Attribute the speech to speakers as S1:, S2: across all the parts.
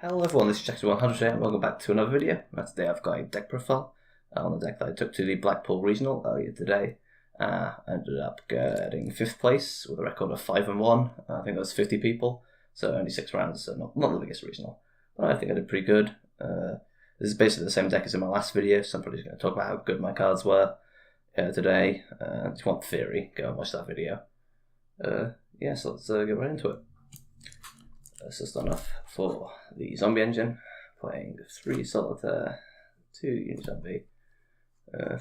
S1: Hello everyone, this is Jackson100 and welcome back to another video. Today I've got a deck profile on the deck that I took to the Blackpool Regional earlier today. I ended up getting 5th place with a record of 5-1. I think that was 50 people, so only 6 rounds, so not the biggest regional. But I think I did pretty good. This is basically the same deck as in my last video, so I'm probably just going to talk about how good my cards were today. If you want theory, go and watch that video. So let's get right into it. So start off for the zombie engine, playing 3 solitaire, 2 Unizombie,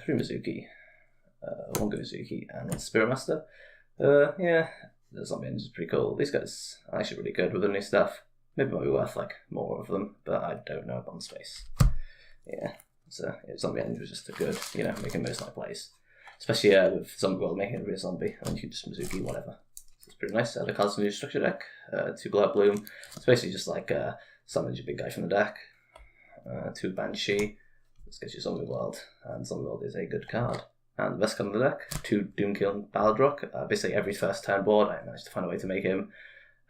S1: 3 Mizuki, 1 Gozuki, and 1 Spirit Master. The zombie engine is pretty cool. These guys are actually really good with the new stuff. Maybe it might be worth like more of them, but I don't know about space. Zombie engine was just a good, making most of my plays. Especially with zombie world making it a real zombie, and you can just Mizuki, whatever. It's pretty nice. The cards in the new structure deck. 2 Blood Bloom. It's basically just like summons your big guy from the deck. 2 Banshee. This gets you Zombie World. And Zombie World is a good card. And the best card in the deck, 2 Doomkill Balladrock. Basically every first turn board I managed to find a way to make him.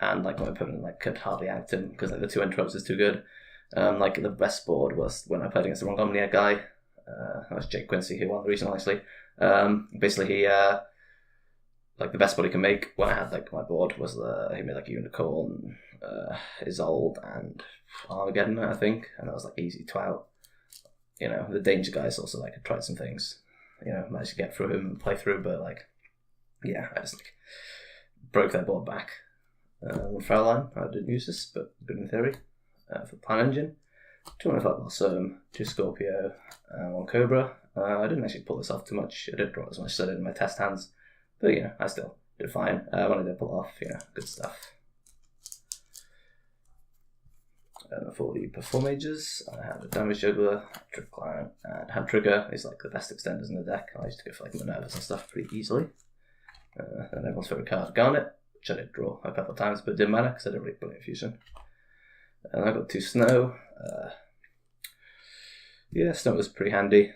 S1: And my opponent could hardly act him because the 2 interrupts is too good. The best board was when I played against the wrong Omnia guy. That was Jake Quincy who won the regional actually. Basically he the best board he can make when I had my board was he made Unicorn, Isolde and Armageddon, I think, and that was easy to out. The danger guys also I tried some things, managed to get through him and play through, but I just broke their board back. One Fraulein, I didn't use this, but good in theory. For Plan Engine, 205 Blossom, 2 Scorpio, 1 Cobra. I didn't actually pull this off too much. I didn't draw as much as I did in my test hands. But I still did fine. When I did pull off, good stuff. For the Perform Mages, I had a Damage Juggler, Trick Client, and Hand Trigger is the best extenders in the deck. I used to go for Minervas and stuff pretty easily. And everyone's favourite card, Garnet, which I did draw a couple of times, but it didn't matter because I didn't really put it in Fusion. And I got 2 Snow. Snow was pretty handy.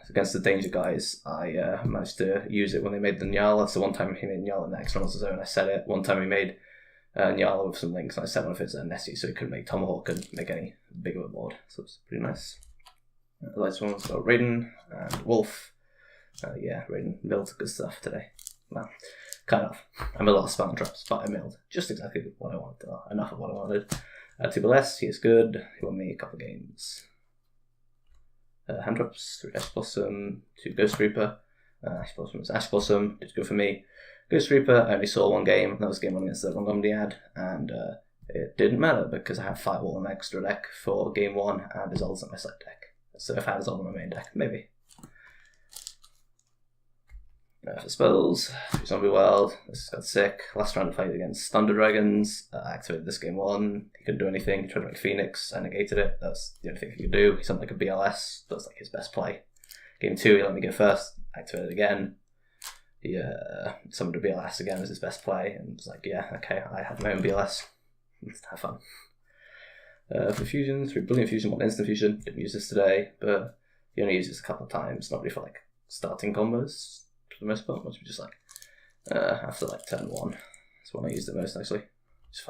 S1: Against the danger guys, I managed to use it when they made the Nyala. So one time he made Nyala next on his own, I set it. One time he made Nyala with some links, and I set one of his Nessie so he couldn't make Tomahawk and make any big of a board. So it's pretty nice. Lightsworn's got Raiden and Wolf. Raiden milled good stuff today. Well, kind of. I milled a lot of spell and traps, but I milled just exactly what I wanted. Enough of what I wanted. 2 Bless, he is good. He won me a couple of games. Hand drops, 3 Ash Blossom, 2 Ghost Reaper. Ash Blossom was Ash Blossom, did good for me. Ghost Reaper, I only saw 1 game, that was game 1 against the wrong Omniad, and it didn't matter because I had Firewall in my extra deck for game 1 and Isolde's in my side deck. So if I had Isolde in my main deck, maybe. For spells, Zombie World, this got sick. Last round I played against Thunder Dragons, I activated this game 1, he couldn't do anything, he tried to make Phoenix, I negated it, that's the only thing he could do. He sounded like a BLS, that's his best play. Game 2, he let me go first, activated it again. He summoned a BLS again as his best play, and was okay, I have my own BLS, let's have fun. For Fusion, 3 Brilliant Fusion, 1 Instant Fusion, didn't use this today, but he only used this a couple of times, not really for starting combos. For the most part, must be just after turn 1. That's when I used it most actually. Just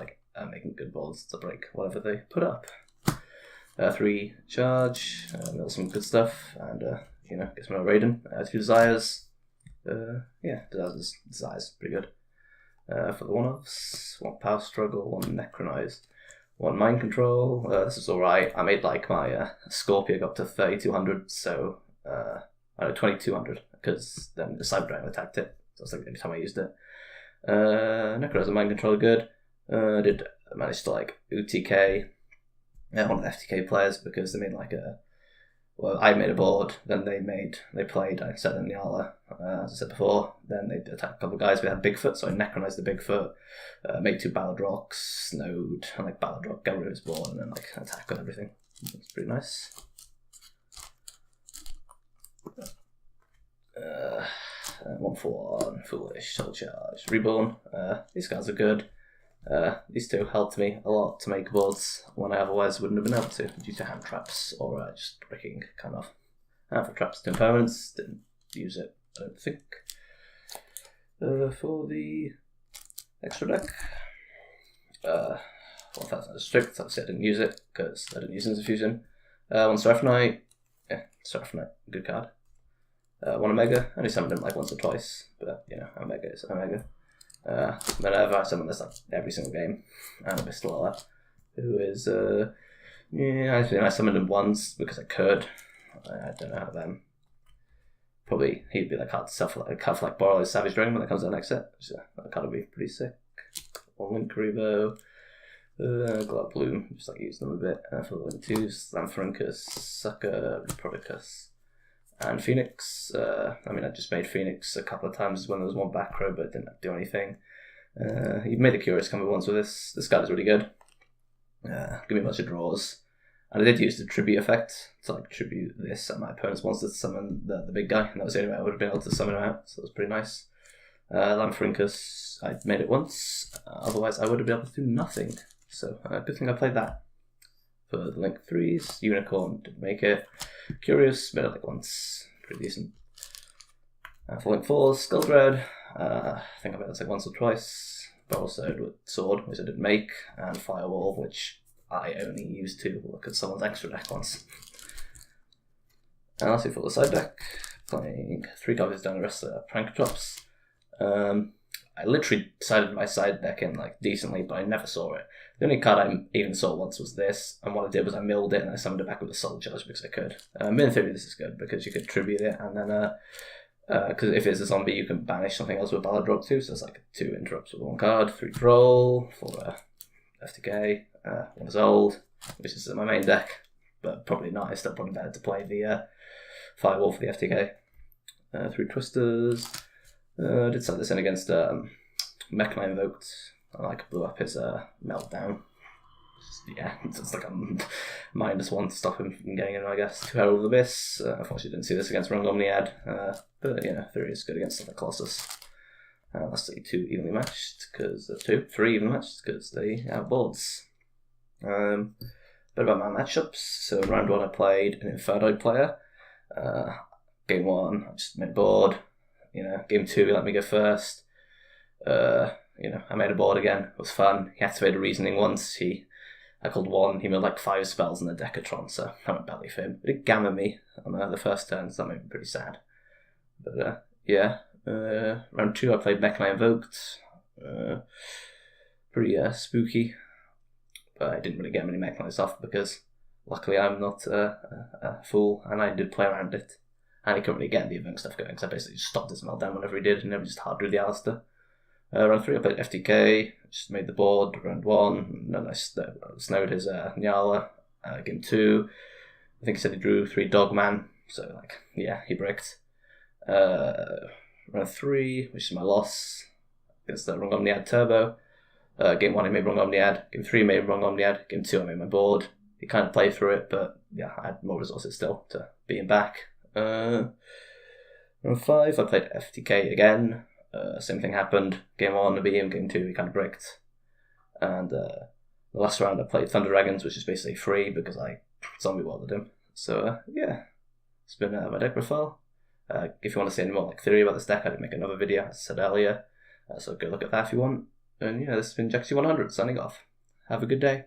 S1: making good boards to break whatever they put up. 3 Charge, mill some good stuff, and get some more Raiden. 2 Desires. Desires pretty good. For the one-offs, 1 Power Struggle, 1 Necronized, 1 Mind Control. This is alright. I made my Scorpio go up to 3200, so 2200. Because then the Cyber Dragon attacked it. So that's the only time I used it. Necro's Mind Control good. I did manage to UTK one of the FTK players because they made I made a board, then they played, I set in Nyala, as I said before, then they attacked a couple of guys. We had Bigfoot, so I Necronized the Bigfoot, made 2 Balladrocks, snowed, and Balladrock, got rid of his board, and then attack on everything. It's pretty nice. 1 for 1, Foolish, Soul Charge, Reborn. These guys are good. These 2 helped me a lot to make boards when I otherwise wouldn't have been able to, due to hand traps or just breaking kind of. And for traps to impermanence, didn't use it, I don't think. For the extra deck, 1000 strict. Obviously I didn't use it because I didn't use it as a fusion. 1 Seraphonite. Yeah, Seraphonite, good card. 1 Omega. I only summoned him like once or twice, but you know, Omega is Omega. Whenever I summon this like every single game, and a Pistol who is yeah, I think I summoned him once because I could. I don't know how them. Probably he'd be like hard to suffer, like cut for like Borrow's Savage Dragon when it comes out next set. So that card would be pretty sick. 1 Link Revo. Glow Bloom, just like use them a bit. For the Link 2s, Lamphorhynchus, Sucker, Reprodicus, and Phoenix. I mean, I just made Phoenix a couple of times when there was one back row, but it didn't do anything. You've made the Curious combo once with this. This card is really good. Give me a bunch of draws. And I did use the tribute effect to like tribute this at my opponent's monster to summon the big guy, and that was the only way I would have been able to summon him out, so that was pretty nice. Lamphorhynchus, I made it once, otherwise I would have been able to do nothing. So good thing I played that. For the Link 3s, Unicorn, didn't make it. Curious, made it like once, pretty decent. For Link 4s, Skulldread, I think I made it like once or twice. Barrel Sword with Sword, which I didn't make, and Firewall, which I only used to look at someone's extra deck once. And lastly for the side deck, playing 3 copies down the rest of the Prank Drops. I literally decided my side deck in like decently, but I never saw it. The only card I even saw once was this, and what I did was I milled it and I summoned it back with a Soul Charge because I could. In theory this is good because you could tribute it, and then because if it's a zombie you can banish something else with Ballad Drop too, so it's like 2 interrupts with 1 card, 3 roll for FTK. 1 is old, which is my main deck, but probably not. It's still probably better to play the Firewall for the FTK. 3 Twisters. Did set this in against Mechanic Invoked. I like blew up his Meltdown. Yeah, it's like a -1 to stop him from getting in, I guess. 2 Herald of the Abyss. Unfortunately, didn't see this against Rung Omniad, but you know, 3 is good against the Colossus. Lastly, 2 evenly matched because 3 evenly matched because they have boards. Bit about my matchups. So in round 1 I played an Infernoid player. Game 1 I just made a board. You know, game 2 he let me go first. You know, I made a board again. It was fun. He activated Reasoning once. I called 1. He made like 5 spells in the Decatron, so I went belly for him. But it gamma me on the first turn, so that made me pretty sad. But yeah. Round 2 I played Mechanic Invoked. Pretty spooky. But I didn't really get many Mechanics off because luckily I'm not a fool, and I did play around it. And he couldn't really get the event stuff going because I basically just stopped his Meltdown whenever he did and never just hard drew the Alistair. Round 3 I played FTK, just made the board. Round 1, and then I snowed his Nyala. Game 2, I think he said he drew 3 Dogman, so like, yeah, he bricked. Round 3, which is my loss, against the Rung Omniad Turbo. Game 1 I made Rung Omniad, Game 3 I made Rung Omniad, Game 2 I made my board. He kind of played through it, but yeah, I had more resources still to beat him back. Round 5 I played FTK again. Same thing happened. Game 1 I beat him, Game 2 he kind of bricked. And the last round I played Thunder Dragons, which is basically free because I zombie walled him. So yeah, it's been my deck profile. If you want to see any more like theory about this deck, I did make another video, as I said earlier. So go look at that if you want. And yeah, this has been Jaxie100 signing off. Have a good day.